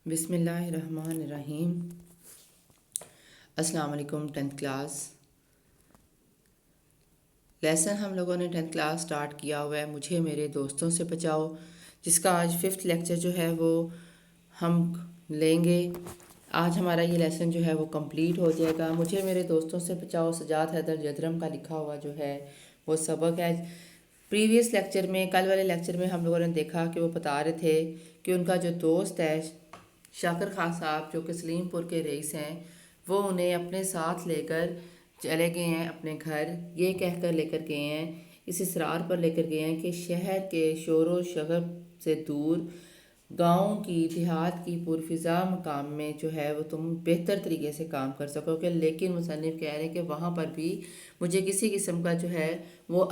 بسم اللہ الرحمن الرحیم۔ السلام علیکم 10th کلاس لیسن ہم لوگوں نے 10th کلاس سٹارٹ کیا ہوا ہے مجھے میرے دوستوں سے بچاؤ، جس کا آج 5th لیکچر جو ہے وہ ہم لیں گے۔ آج ہمارا یہ لیسن جو ہے وہ کمپلیٹ ہو جائے گا۔ مجھے میرے دوستوں سے بچاؤ سجاد حیدر جدرم کا لکھا ہوا جو ہے وہ سبق ہے۔ پریویس لیکچر میں، کل والے لیکچر میں ہم لوگوں نے دیکھا کہ وہ بتا رہے تھے کہ ان کا جو دوست ہے شاکر خان صاحب جو کہ سلیم پور کے رئیس ہیں، وہ انہیں اپنے ساتھ لے کر چلے گئے ہیں اپنے گھر، یہ کہہ کر لے کر گئے ہیں، اس اصرار پر لے کر گئے ہیں کہ شہر کے شور و شغب سے دور گاؤں کی، دیہات کی پرفضا مقام میں جو ہے وہ تم بہتر طریقے سے کام کر سکو گے۔ لیکن مصنف کہہ رہے ہیں کہ وہاں پر بھی مجھے کسی قسم کا جو ہے وہ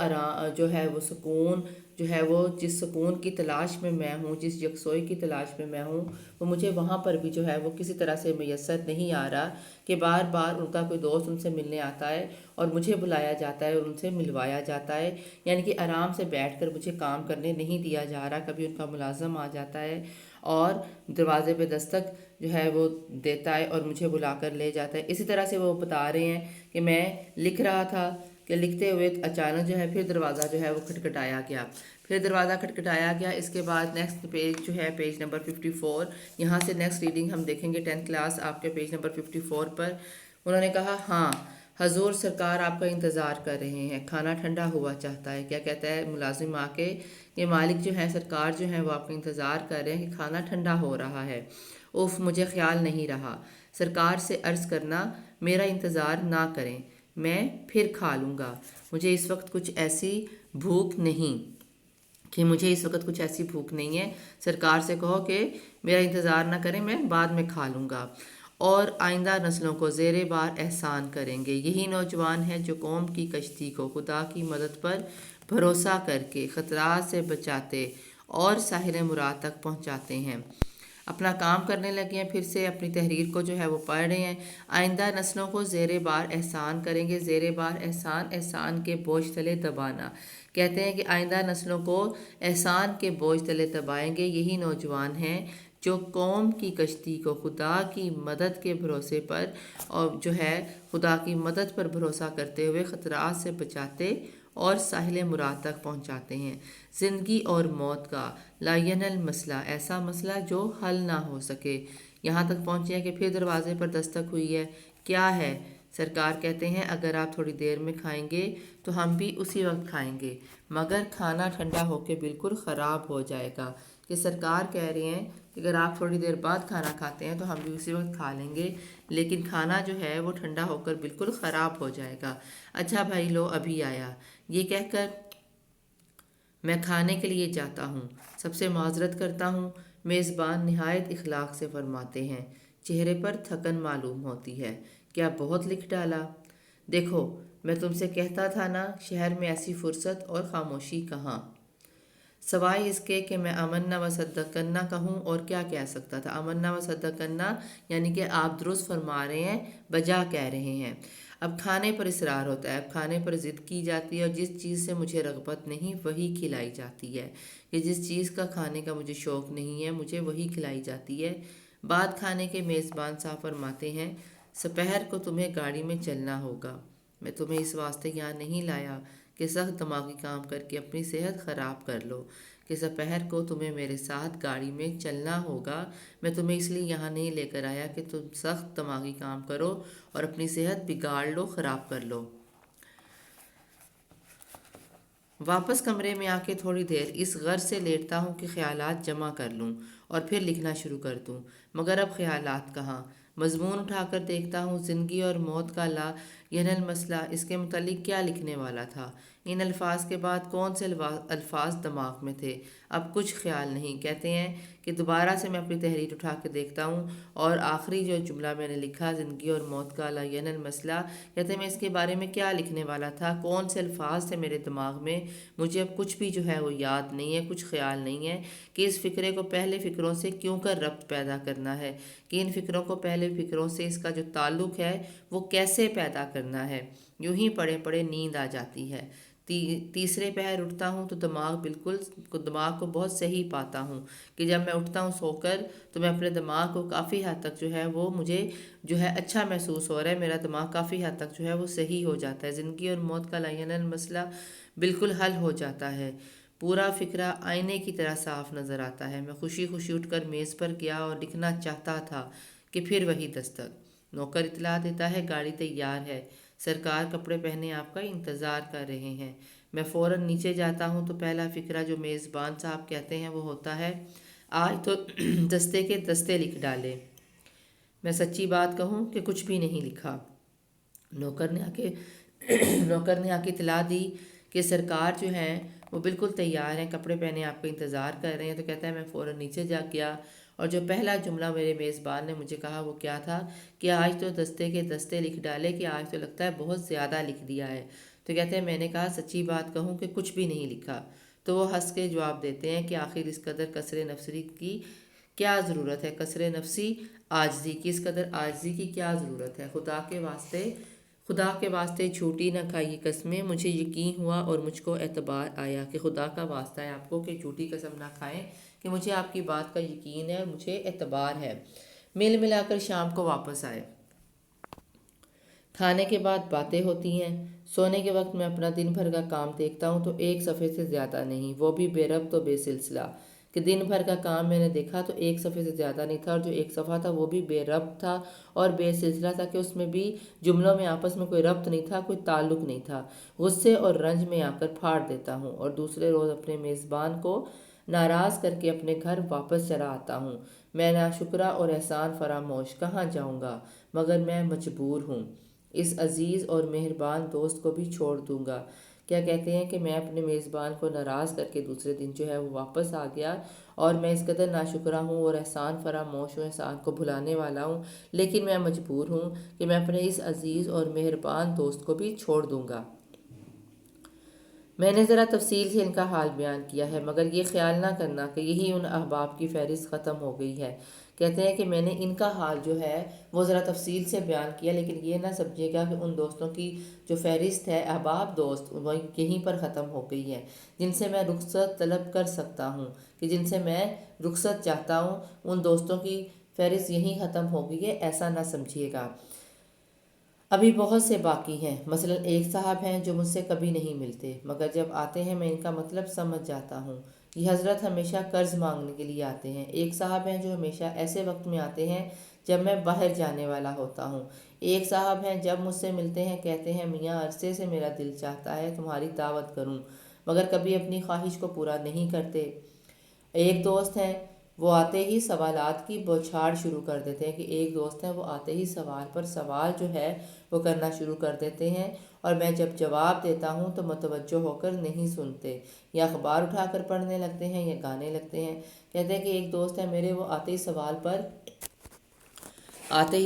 وہ سکون جو ہے وہ جس سکون کی تلاش میں ہوں، جس یکسوئی کی تلاش میں ہوں، وہ مجھے وہاں پر بھی جو ہے وہ کسی طرح سے میسر نہیں آ رہا کہ بار بار ان کا کوئی دوست ان سے ملنے آتا ہے اور مجھے بلایا جاتا ہے اور ان سے ملوایا جاتا ہے، یعنی کہ آرام سے بیٹھ کر مجھے کام کرنے نہیں دیا جا رہا۔ کبھی ان کا ملازم آ جاتا ہے اور دروازے پہ دستک جو ہے وہ دیتا ہے اور مجھے بلا کر لے جاتا ہے۔ اسی طرح سے وہ بتا رہے ہیں کہ میں لکھ رہا تھا کہ لکھتے ہوئے اچانک جو ہے پھر دروازہ جو ہے وہ کھٹکھٹایا گیا، پھر دروازہ کھٹکھٹایا گیا۔ اس کے بعد نیکسٹ پیج جو ہے پیج نمبر 54، یہاں سے نیکسٹ ریڈنگ ہم دیکھیں گے 10th کلاس آپ کے پیج نمبر 54 پر۔ انہوں نے کہا ہاں حضور سرکار آپ کا انتظار کر رہے ہیں، کھانا ٹھنڈا ہوا چاہتا ہے۔ کیا کہتا ہے ملازم آ کے؟ یہ مالک جو ہے سرکار جو ہے وہ آپ کا انتظار کر رہے ہیں کہ کھانا ٹھنڈا ہو رہا ہے۔ اوف مجھے خیال نہیں رہا، سرکار سے عرض کرنا میرا انتظار نہ کریں، میں پھر کھا لوں گا، مجھے اس وقت کچھ ایسی بھوک نہیں ہے، سرکار سے کہو کہ میرا انتظار نہ کریں، میں بعد میں کھا لوں گا، اور آئندہ نسلوں کو زیر بار احسان کریں گے۔ یہی نوجوان ہیں جو قوم کی کشتی کو خدا کی مدد پر بھروسہ کر کے خطرات سے بچاتے اور ساحل مراد تک پہنچاتے ہیں۔ اپنا کام کرنے لگے ہیں، پھر سے اپنی تحریر کو جو ہے وہ پڑھ رہے ہیں۔ آئندہ نسلوں کو زیر بار احسان کریں گے، زیر بار احسان کے بوجھ تلے دبانا۔ کہتے ہیں کہ آئندہ نسلوں کو احسان کے بوجھ تلے دبائیں گے۔ یہی نوجوان ہیں جو قوم کی کشتی کو خدا کی مدد کے بھروسے پر اور جو ہے خدا کی مدد پر بھروسہ کرتے ہوئے خطرات سے بچاتے اور ساحل مراد تک پہنچاتے ہیں۔ زندگی اور موت کا لا ینل مسئلہ، ایسا مسئلہ جو حل نہ ہو سکے۔ یہاں تک پہنچے ہیں کہ پھر دروازے پر دستک ہوئی ہے۔ کیا ہے؟ سرکار کہتے ہیں اگر آپ تھوڑی دیر میں کھائیں گے تو ہم بھی اسی وقت کھائیں گے، مگر کھانا ٹھنڈا ہو کے بالکل خراب ہو جائے گا۔ کہ سرکار کہہ رہے ہیں کہ اگر آپ تھوڑی دیر بعد کھانا کھاتے ہیں تو ہم بھی اسی وقت کھا لیں گے، لیکن کھانا جو ہے وہ ٹھنڈا ہو کر بالکل خراب ہو جائے گا۔ اچھا بھائی لو ابھی آیا، یہ کہہ کر میں کھانے کے لیے جاتا ہوں، سب سے معذرت کرتا ہوں، میزبان نہایت اخلاق سے فرماتے ہیں۔ چہرے پر تھکن معلوم ہوتی ہے۔ کیا بہت لکھ ڈالا؟ دیکھو میں تم سے کہتا تھا نا، شہر میں ایسی فرصت اور خاموشی کہاں، سوائے اس کے کہ میں امنا و صدقنا کہوں اور کیا کہہ سکتا تھا۔ امنا و صدقنا یعنی کہ آپ درست فرما رہے ہیں، بجا کہہ رہے ہیں۔ اب کھانے پر اصرار ہوتا ہے، اب کھانے پر ضد کی جاتی ہے، اور جس چیز سے مجھے رغبت نہیں وہی کھلائی جاتی ہے، کہ جس چیز کا کھانے کا مجھے شوق نہیں ہے مجھے وہی کھلائی جاتی ہے۔ بعد کھانے کے میزبان صاحب فرماتے ہیں سپہر کو تمہیں گاڑی میں چلنا ہوگا، میں تمہیں اس واسطے یہاں نہیں لایا کہ سخت دماغی کام کر کے اپنی صحت خراب کر لو، کہ سپہر کو تمہیں میرے ساتھ گاڑی میں چلنا ہوگا، میں تمہیں اس لیے یہاں نہیں لے کر آیا کہ تم سخت دماغی کام کرو اور اپنی صحت بگاڑ لو، خراب کر لو۔ واپس کمرے میں آ کے تھوڑی دیر اس غرض سے لیٹتا ہوں کہ خیالات جمع کر لوں اور پھر لکھنا شروع کر دوں، مگر اب خیالات کہاں۔ مضمون اٹھا کر دیکھتا ہوں، زندگی اور موت کا لا ینل مسئلہ، اس کے متعلق کیا لکھنے والا تھا؟ ان الفاظ کے بعد کون سے الفاظ دماغ میں تھے؟ اب کچھ خیال نہیں۔ کہتے ہیں کہ دوبارہ سے میں اپنی تحریر اٹھا کے دیکھتا ہوں اور آخری جو جملہ میں نے لکھا زندگی اور موت کا لا ینل مسئلہ، کہتے ہیں میں اس کے بارے میں کیا لکھنے والا تھا، کون سے الفاظ تھے میرے دماغ میں، مجھے اب کچھ بھی جو ہے وہ یاد نہیں ہے، کچھ خیال نہیں ہے کہ اس فکرے کو پہلے فکروں سے کیوں کر ربط پیدا کرنا ہے، کہ ان فکروں کو پہلے فکروں سے اس کا جو تعلق ہے وہ کیسے پیدا کرنا ہے۔ یوں ہی پڑے پڑے نیند آ جاتی ہے، تیسرے پہر اٹھتا ہوں تو دماغ کو بہت صحیح پاتا ہوں کہ جب میں اٹھتا ہوں سو کر تو میں اپنے دماغ کو کافی حد تک جو ہے وہ مجھے جو ہے اچھا محسوس ہو رہا ہے، میرا دماغ کافی حد تک جو ہے وہ صحیح ہو جاتا ہے، زندگی اور موت کا لعیناً مسئلہ بالکل حل ہو جاتا ہے، پورا فکرہ آئینے کی طرح صاف نظر آتا ہے۔ میں خوشی خوشی اٹھ کر میز پر گیا اور لکھنا چاہتا تھا کہ پھر وہی دستک، نوکر اطلاع دیتا ہے گاڑی تیار ہے، سرکار کپڑے پہنے آپ کا انتظار کر رہے ہیں۔ میں فوراً نیچے جاتا ہوں تو پہلا فکرہ جو میزبان صاحب کہتے ہیں وہ ہوتا ہے، آج تو دستے کے دستے لکھ ڈالے۔ میں سچی بات کہوں کہ کچھ بھی نہیں لکھا۔ نوکر نے آ کے اطلاع دی کہ سرکار جو ہیں وہ بالکل تیار ہیں، کپڑے پہنے آپ کا انتظار کر رہے ہیں، تو کہتا ہے میں فوراً نیچے جا گیا اور جو پہلا جملہ میرے میزبان نے مجھے کہا وہ کیا تھا کہ آج تو دستے کے دستے لکھ ڈالے، کہ آج تو لگتا ہے بہت زیادہ لکھ دیا ہے۔ تو کہتے ہیں میں نے کہا سچی بات کہوں کہ کچھ بھی نہیں لکھا۔ تو وہ ہنس کے جواب دیتے ہیں کہ آخر اس قدر کسر نفسی کی کیا ضرورت ہے، کسر نفسی عاجزی کی، اس قدر عاجزی کی کیا ضرورت ہے، خدا کے واسطے جھوٹی نہ کھائیے قسمیں، مجھے یقین ہوا اور مجھ کو اعتبار آیا کہ خدا کا واسطہ ہے آپ کو کہ جھوٹی قسم نہ کھائیں، کہ مجھے آپ کی بات کا یقین ہے اور مجھے اعتبار ہے۔ مل ملا کر شام کو واپس آئے، کھانے کے بعد باتیں ہوتی ہیں، سونے کے وقت میں اپنا دن بھر کا کام دیکھتا ہوں تو ایک صفحے سے زیادہ نہیں، وہ بھی بے ربط و بے سلسلہ، کہ دن بھر کا کام میں نے دیکھا تو ایک صفحے سے زیادہ نہیں تھا، اور جو ایک صفحہ تھا وہ بھی بے ربط تھا اور بے سلسلہ تھا، کہ اس میں بھی جملوں میں آپس میں کوئی ربط نہیں تھا، کوئی تعلق نہیں تھا۔ غصے اور رنج میں آ کر پھاڑ دیتا ہوں اور دوسرے روز اپنے میزبان کو ناراض کر کے اپنے گھر واپس چلا آتا ہوں۔ میں ناشکرہ اور احسان فراموش کہاں جاؤں گا، مگر میں مجبور ہوں، اس عزیز اور مہربان دوست کو بھی چھوڑ دوں گا۔ کیا کہتے ہیں کہ میں اپنے میزبان کو ناراض کر کے دوسرے دن جو ہے وہ واپس آ گیا، اور میں اس قدر ناشکرہ ہوں اور احسان فراموش ہوں، احسان کو بھلانے والا ہوں، لیکن میں مجبور ہوں کہ میں اپنے اس عزیز اور مہربان دوست کو بھی چھوڑ دوں گا۔ میں نے ذرا تفصیل سے ان کا حال بیان کیا ہے، مگر یہ خیال نہ کرنا کہ یہی ان احباب کی فہرست ختم ہو گئی ہے۔ کہتے ہیں کہ میں نے ان کا حال جو ہے وہ ذرا تفصیل سے بیان کیا، لیکن یہ نہ سمجھیے گا کہ ان دوستوں کی جو فہرست ہے احباب دوست وہ یہیں پر ختم ہو گئی ہے، جن سے میں رخصت طلب کر سکتا ہوں، کہ جن سے میں رخصت چاہتا ہوں، ان دوستوں کی فہرست یہیں ختم ہو گئی ہے، ایسا نہ سمجھیے گا۔ ابھی بہت سے باقی ہیں، مثلا ایک صاحب ہیں جو مجھ سے کبھی نہیں ملتے، مگر جب آتے ہیں میں ان کا مطلب سمجھ جاتا ہوں۔ یہ حضرت ہمیشہ قرض مانگنے کے لیے آتے ہیں۔ ایک صاحب ہیں جو ہمیشہ ایسے وقت میں آتے ہیں جب میں باہر جانے والا ہوتا ہوں۔ ایک صاحب ہیں جب مجھ سے ملتے ہیں کہتے ہیں میاں عرصے سے میرا دل چاہتا ہے تمہاری دعوت کروں، مگر کبھی اپنی خواہش کو پورا نہیں کرتے۔ ایک دوست ہیں وہ آتے ہی سوالات کی بوچھاڑ شروع کر دیتے ہیں، کہ ایک دوست ہیں وہ آتے ہی سوال پر سوال جو ہے وہ کرنا شروع کر دیتے ہیں، اور میں جب جواب دیتا ہوں تو متوجہ ہو کر نہیں سنتے، یا اخبار اٹھا کر پڑھنے لگتے ہیں یا گانے لگتے ہیں۔ کہتے ہیں کہ ایک دوست ہے میرے، وہ آتے ہی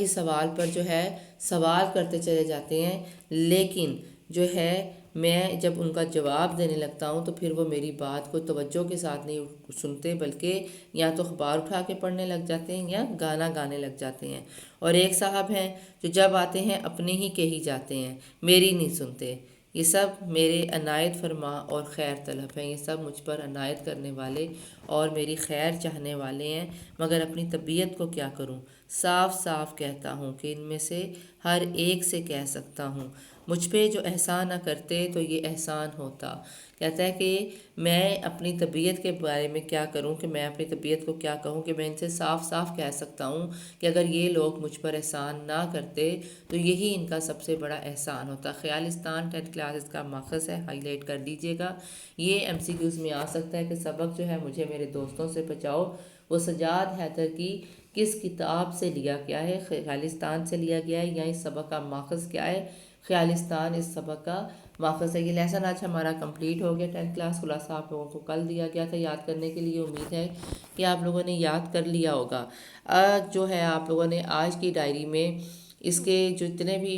سوال پر جو ہے سوال کرتے چلے جاتے ہیں، لیکن جو ہے میں جب ان کا جواب دینے لگتا ہوں تو پھر وہ میری بات کو توجہ کے ساتھ نہیں سنتے، بلکہ یا تو اخبار اٹھا کے پڑھنے لگ جاتے ہیں یا گانا گانے لگ جاتے ہیں۔ اور ایک صاحب ہیں جو جب آتے ہیں اپنے ہی کہی جاتے ہیں، میری نہیں سنتے۔ یہ سب میرے عنایت فرما اور خیر طلب ہیں، یہ سب مجھ پر عنایت کرنے والے اور میری خیر چاہنے والے ہیں، مگر اپنی طبیعت کو کیا کروں؟ صاف صاف کہتا ہوں کہ ان میں سے ہر ایک سے کہہ سکتا ہوں، مجھ پہ جو احسان نہ کرتے تو یہ احسان ہوتا۔ کہتا ہے کہ میں اپنی طبیعت کے بارے میں کیا کروں، کہ میں اپنی طبیعت کو کیا کہوں، کہ میں ان سے صاف صاف کہہ سکتا ہوں کہ اگر یہ لوگ مجھ پر احسان نہ کرتے تو یہی ان کا سب سے بڑا احسان ہوتا۔ خیالستان 10 کلاسز کا ماخذ ہے، ہائی لائٹ کر دیجئے گا۔ یہ MCQs میں آ سکتا ہے کہ سبق جو ہے مجھے میرے دوستوں سے بچاؤ، وہ سجاد حیدر کی کس کتاب سے لیا گیا ہے، خیالستان سے لیا گیا ہے، یا اس سبق کا ماخذ کیا ہے؟ خیالستان اس سبق کا ماخذ ہے۔ یہ لیسن آج ہمارا کمپلیٹ ہو گیا 10 کلاس، خلاصہ آپ لوگوں کو کل دیا گیا تھا یاد کرنے کے لیے، امید ہے کہ آپ لوگوں نے یاد کر لیا ہوگا۔ آج جو ہے آپ لوگوں نے آج کی ڈائری میں اس کے جو اتنے بھی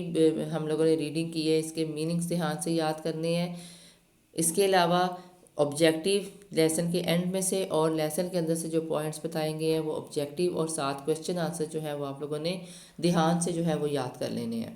ہم لوگوں نے ریڈنگ کی ہے اس کے میننگز دھیان سے یاد کرنے ہیں۔ اس کے علاوہ آبجیکٹیو لیسن کے اینڈ میں سے اور لیسن کے اندر سے جو پوائنٹس بتائیں گے ہیں وہ آبجیکٹیو اور 7 کویسچن آنسر جو ہے وہ آپ لوگوں نے دھیان سے جو ہے وہ یاد کر لینے ہیں۔